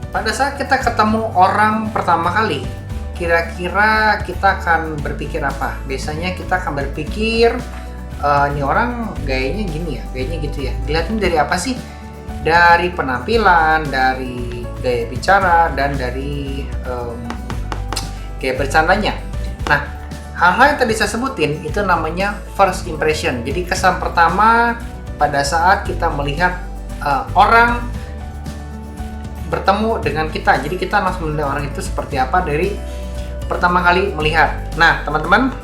Pada saat kita ketemu orang pertama kali, kira-kira kita akan berpikir apa? Biasanya kita akan berpikir, ini orang gayanya gini ya, gayanya gitu ya. Dilihatin dari apa sih? Dari penampilan, dari gaya bicara, dan dari gaya bercandanya. Nah, hal-hal yang tadi saya sebutin itu namanya first impression. Jadi kesan pertama pada saat kita melihat orang bertemu dengan kita. Jadi kita langsung menilai orang itu seperti apa dari pertama kali melihat. Nah, teman-teman,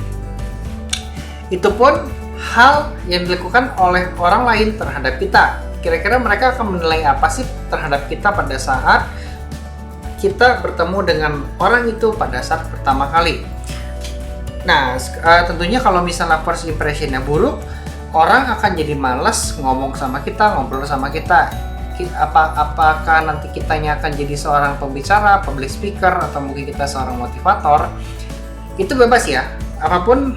itu pun hal yang dilakukan oleh orang lain terhadap kita. Kira-kira mereka akan menilai apa sih terhadap kita pada saat kita bertemu dengan orang itu pada saat pertama kali. Nah, tentunya kalau misalnya first impression-nya buruk, orang akan jadi malas ngomong sama kita, ngobrol sama kita. Apakah nanti kitanya akan jadi seorang pembicara, public speaker, atau mungkin kita seorang motivator, itu bebas ya, apapun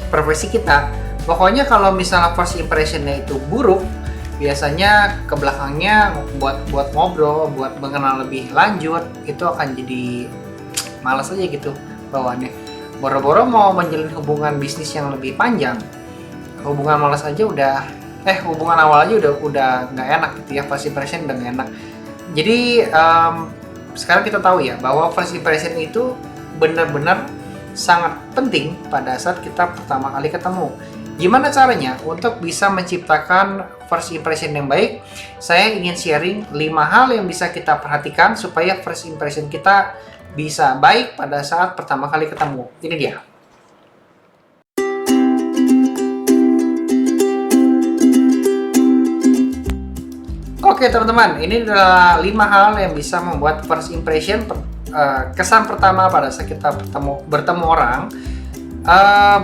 profesi kita. Pokoknya kalau misalnya first impression-nya itu buruk, biasanya ke belakangnya buat ngobrol, buat mengenal lebih lanjut, itu akan jadi malas aja gitu bawaannya. Boro-boro mau menjalin hubungan bisnis yang lebih panjang, hubungan malas aja hubungan awal aja udah nggak enak gitu ya, first impression udah nggak enak. Jadi sekarang kita tahu ya bahwa first impression itu benar-benar sangat penting pada saat kita pertama kali ketemu. Gimana caranya untuk bisa menciptakan first impression yang baik? Saya ingin sharing 5 hal yang bisa kita perhatikan supaya first impression kita bisa baik pada saat pertama kali ketemu. Ini dia. Oke teman-teman, ini adalah 5 hal yang bisa membuat first impression, kesan pertama pada saat kita bertemu orang.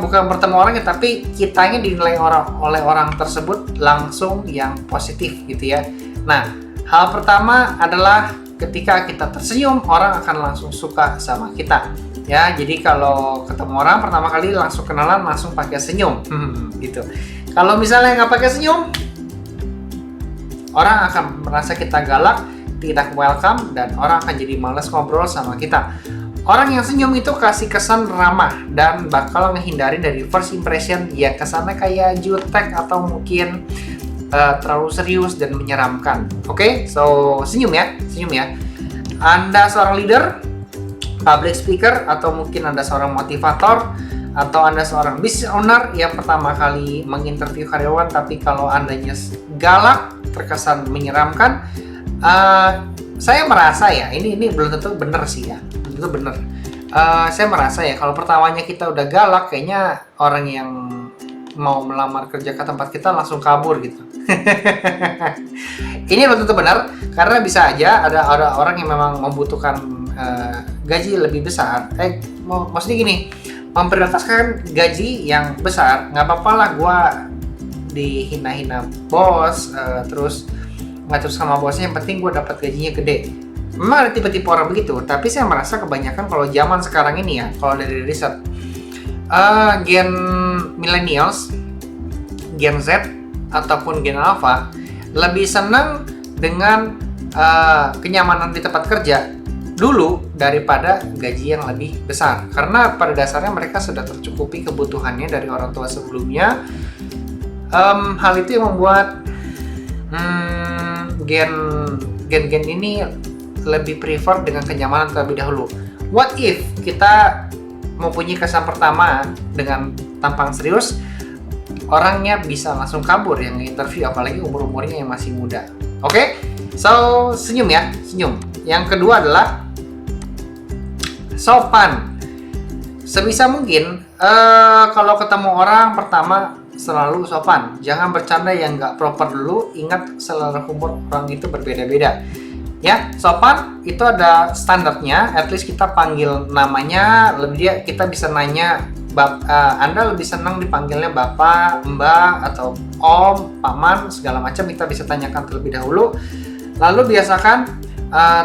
Bukan bertemu orangnya, tapi kitanya dinilai oleh orang tersebut langsung yang positif gitu ya. Nah, hal pertama adalah ketika kita tersenyum, orang akan langsung suka sama kita. Ya, jadi kalau ketemu orang pertama kali langsung kenalan, langsung pakai senyum, gitu. Kalau misalnya nggak pakai senyum, orang akan merasa kita galak, tidak welcome, dan orang akan jadi malas ngobrol sama kita. Orang yang senyum itu kasih kesan ramah dan bakal ngehindari dari first impression ya kesannya kayak jutek atau mungkin terlalu serius dan menyeramkan. Oke, so senyum ya. Anda seorang leader, public speaker, atau mungkin Anda seorang motivator, atau Anda seorang business owner yang pertama kali menginterview karyawan, tapi kalau Andanya galak, terkesan menyeramkan, saya merasa ya, ini belum tentu benar sih ya, belum tentu benar. Saya merasa ya, kalau pertamanya kita udah galak, kayaknya orang yang mau melamar kerja ke tempat kita langsung kabur gitu. Ini belum tentu benar, karena bisa aja ada orang yang memang membutuhkan gaji lebih besar. Maksudnya gini, memprioritaskan gaji yang besar, nggak apa-apa lah gue dihina-hina bos, terus ngatur sama bosnya, yang penting gue dapat gajinya gede. Memang ada tipe-tipe orang begitu, tapi saya merasa kebanyakan kalau zaman sekarang ini ya, kalau dari riset, gen millennials, gen Z, ataupun gen alpha lebih senang dengan kenyamanan di tempat kerja dulu daripada gaji yang lebih besar, karena pada dasarnya mereka sudah tercukupi kebutuhannya dari orang tua sebelumnya. Hal itu yang membuat gen ini lebih prefer dengan kenyamanan terlebih dahulu. What if kita mempunyai kesan pertama dengan tampang serius, orangnya bisa langsung kabur yang interview, apalagi umurnya yang masih muda. Oke? So, senyum ya, senyum. Yang kedua adalah sopan. Sebisa mungkin kalau ketemu orang pertama selalu sopan. Jangan bercanda yang nggak proper dulu. Ingat, selera humor orang itu berbeda-beda. Ya, sopan itu ada standarnya. At least kita panggil namanya, kita bisa nanya, Anda lebih senang dipanggilnya Bapak, Mbak, atau Om, Paman, segala macam. Kita bisa tanyakan terlebih dahulu. Lalu biasakan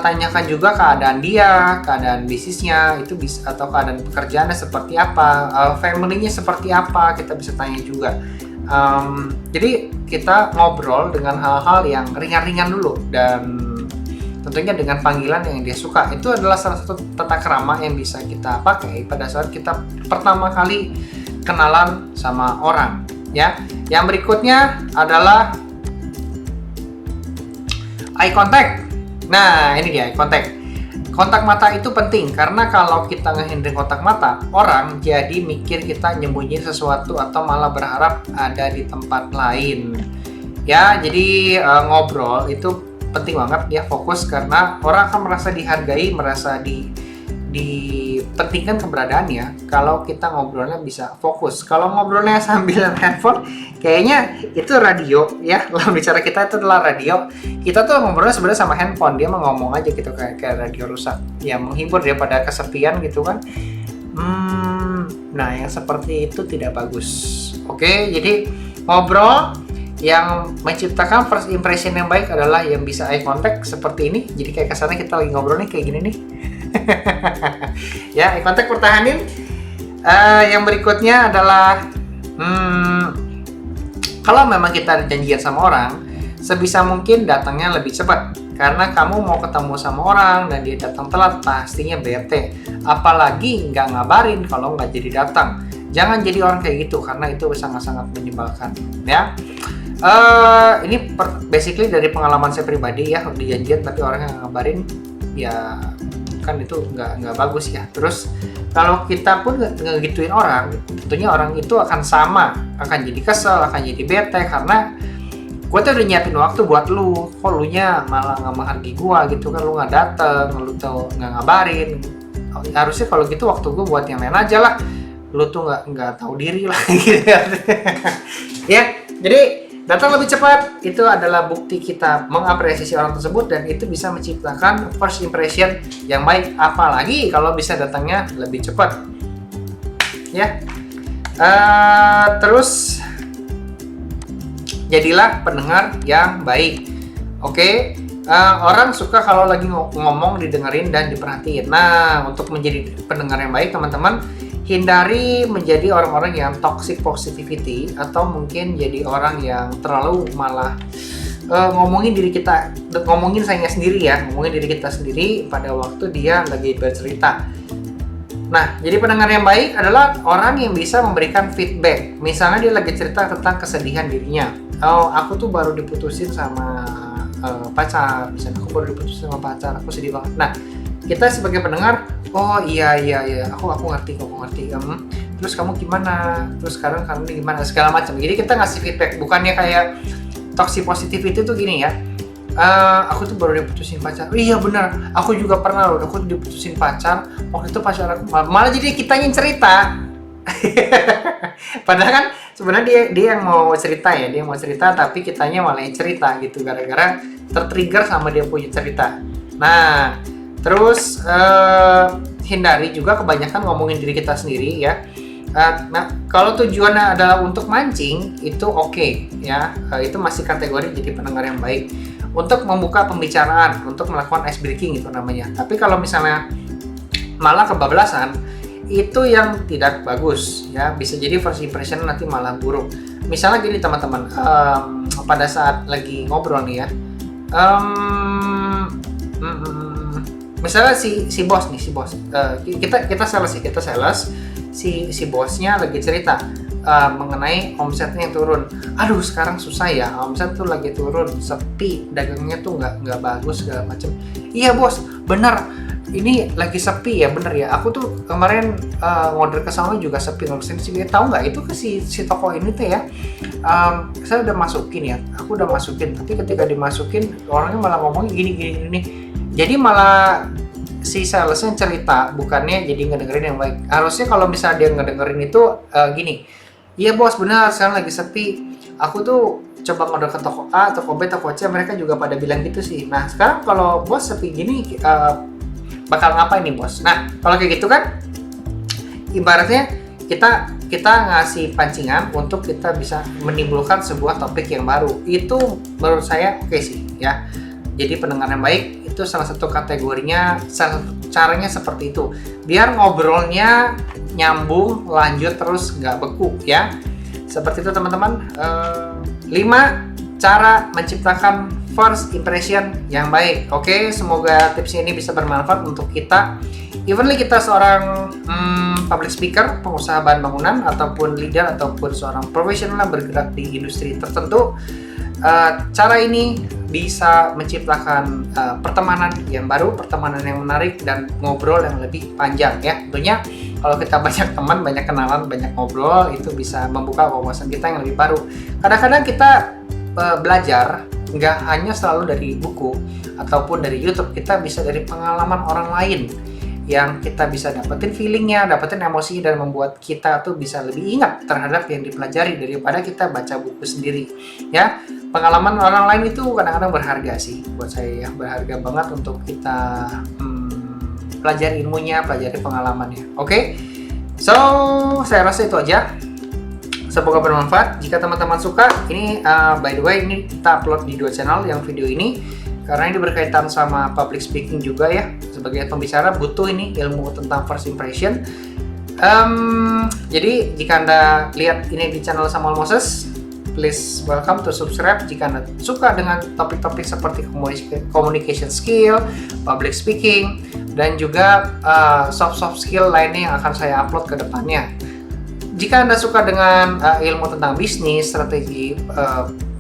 tanyakan juga keadaan dia, keadaan bisnisnya itu bisa, atau keadaan pekerjaannya seperti apa, family-nya seperti apa, kita bisa tanya juga. Jadi kita ngobrol dengan hal-hal yang ringan-ringan dulu, dan tentunya dengan panggilan yang dia suka. Itu adalah salah satu tata krama yang bisa kita pakai pada saat kita pertama kali kenalan sama orang, ya. Yang berikutnya adalah eye contact. Nah, ini dia eye contact. Kontak mata itu penting karena kalau kita ngehindari kontak mata, orang jadi mikir kita nyembunyi sesuatu atau malah berharap ada di tempat lain. Ya, jadi ngobrol itu penting banget ya, fokus karena orang akan merasa dihargai, merasa dipentingkan keberadaannya kalau kita ngobrolnya bisa fokus. Kalau ngobrolnya sambil handphone, kayaknya itu radio ya. Lawan bicara kita itu adalah radio. Kita tuh ngobrolnya sebenarnya sama handphone, dia mau ngomong aja gitu kayak radio rusak. Ya menghibur dia pada kesepian gitu kan. Nah yang seperti itu tidak bagus. Oke, jadi ngobrol yang menciptakan first impression yang baik adalah yang bisa eye contact seperti ini. Jadi kayak kesannya kita lagi ngobrol nih kayak gini nih. Ya, eye contact pertahanin. Yang berikutnya adalah kalau memang kita ada janjian sama orang, sebisa mungkin datangnya lebih cepat. Karena kamu mau ketemu sama orang dan dia datang telat, pastinya bete. Apalagi nggak ngabarin kalau nggak jadi datang. Jangan jadi orang kayak gitu karena itu sangat-sangat menyebalkan. Ya. Ini basically dari pengalaman saya pribadi ya, di janjian tapi orang yang ngabarin ya kan itu nggak bagus ya. Terus kalau kita pun ngegituin orang, tentunya orang itu akan akan jadi kesel, akan jadi bete karena gue tuh udah nyiapin waktu buat lu, kok lu nya malah nggak menghargai gue gitu kan, lu nggak dateng, lu tuh nggak ngabarin. Harusnya kalau gitu waktu gue buat yang lain aja lah, lu tuh nggak tahu diri lah gitu ya. Jadi datang lebih cepat itu adalah bukti kita mengapresiasi orang tersebut dan itu bisa menciptakan first impression yang baik, apalagi kalau bisa datangnya lebih cepat ya. Terus jadilah pendengar yang baik. Oke. Orang suka kalau lagi ngomong didengerin dan diperhatiin. Nah, untuk menjadi pendengar yang baik teman-teman, hindari menjadi orang-orang yang toxic positivity atau mungkin jadi orang yang terlalu malah ngomongin sayangnya sendiri ya, ngomongin diri kita sendiri pada waktu dia lagi bercerita. Nah, jadi pendengar yang baik adalah orang yang bisa memberikan feedback. Misalnya dia lagi cerita tentang kesedihan dirinya. Oh, aku tuh baru diputusin sama pacar, misalnya aku baru diputusin sama pacar, aku sedih banget. Nah, kita sebagai pendengar, oh iya, aku ngerti. Terus kamu gimana? Terus sekarang kamu gimana? Segala macam. Jadi kita ngasih feedback, bukannya kayak toxic positivity tuh gini ya. Aku tuh baru diputusin pacar. Iya benar, aku juga pernah loh, aku diputusin pacar. Waktu itu pacar aku malah jadi kita yang cerita. Padahal kan sebenarnya dia yang mau cerita ya, dia mau cerita tapi kitanya malah yang cerita gitu gara-gara tertrigger sama dia punya cerita. Nah, terus hindari juga kebanyakan ngomongin diri kita sendiri ya. Nah, kalau tujuannya adalah untuk mancing itu oke, ya, itu masih kategori jadi pendengar yang baik. Untuk membuka pembicaraan, untuk melakukan ice breaking itu namanya. Tapi kalau misalnya malah kebablasan, itu yang tidak bagus ya, bisa jadi first impression nanti malah buruk. Misalnya gini teman-teman, pada saat lagi ngobrol nih ya, misalnya si bos, kita sales, si bosnya lagi cerita mengenai omsetnya yang turun. Aduh sekarang susah ya, omset tuh lagi turun, sepi, dagangnya tuh nggak bagus segala macam. Iya bos, benar. Ini lagi sepi ya, bener ya. Aku tuh kemarin ngorder ke sana juga sepi. Tahu nggak itu ke si toko ini tuh ya. Saya udah masukin ya. Aku udah masukin. Tapi ketika dimasukin orangnya malah ngomongin gini. Jadi malah si salesnya cerita, bukannya jadi ngedengerin yang baik. Harusnya kalau misalnya dia ngedengerin itu gini. Iya bos, benar. Sekarang lagi sepi. Aku tuh coba ngorder ke toko A, toko B, toko C. Mereka juga pada bilang gitu sih. Nah sekarang kalau bos sepi gini, bakal ngapain nih bos? Nah kalau kayak gitu kan ibaratnya kita ngasih pancingan untuk kita bisa menimbulkan sebuah topik yang baru. Itu menurut saya oke sih ya. Jadi pendengar yang baik itu salah satu kategorinya, caranya seperti itu biar ngobrolnya nyambung, lanjut terus, nggak beku ya. Seperti itu teman-teman. 5 cara menciptakan first impression yang baik. Oke, semoga tips ini bisa bermanfaat untuk kita. Evenly kita seorang public speaker, pengusaha bahan bangunan, ataupun leader, ataupun seorang profesional bergerak di industri tertentu. Cara ini bisa menciptakan pertemanan yang baru, pertemanan yang menarik, dan ngobrol yang lebih panjang ya. Tentunya kalau kita banyak teman, banyak kenalan, banyak ngobrol, itu bisa membuka wawasan kita yang lebih baru. Kadang-kadang kita belajar nggak hanya selalu dari buku ataupun dari YouTube, kita bisa dari pengalaman orang lain yang kita bisa dapetin feelingnya, dapetin emosi, dan membuat kita tuh bisa lebih ingat terhadap yang dipelajari daripada kita baca buku sendiri ya. Pengalaman orang lain itu kadang-kadang berharga sih buat saya ya, berharga banget untuk kita pelajari ilmunya, pelajari pengalamannya. Oke, so saya rasa itu aja. Semoga bermanfaat. Jika teman-teman suka, ini by the way ini kita upload di 2 channel yang video ini karena ini berkaitan sama public speaking juga ya. Sebagai pembicara butuh ini ilmu tentang first impression. Jadi jika Anda lihat ini di channel Samuel Moses, please welcome to subscribe. Jika Anda suka dengan topik-topik seperti communication skill, public speaking, dan juga soft skill lainnya yang akan saya upload ke depannya. Jika Anda suka dengan ilmu tentang bisnis, strategi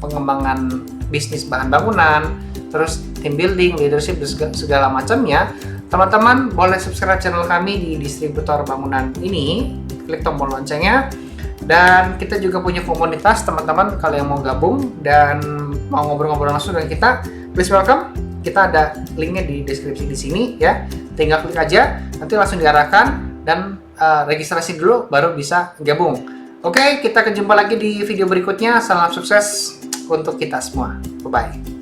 pengembangan bisnis bahan bangunan, terus team building, leadership, dan segala macamnya, teman-teman boleh subscribe channel kami di distributor bangunan ini, klik tombol loncengnya. Dan kita juga punya komunitas, teman-teman kalau yang mau gabung dan mau ngobrol-ngobrol langsung dengan kita, please welcome. Kita ada linknya di deskripsi di sini ya. Tinggal klik aja, nanti langsung diarahkan dan registrasi dulu baru bisa gabung. Oke, kita akan jumpa lagi di video berikutnya. Salam sukses untuk kita semua. Bye-bye.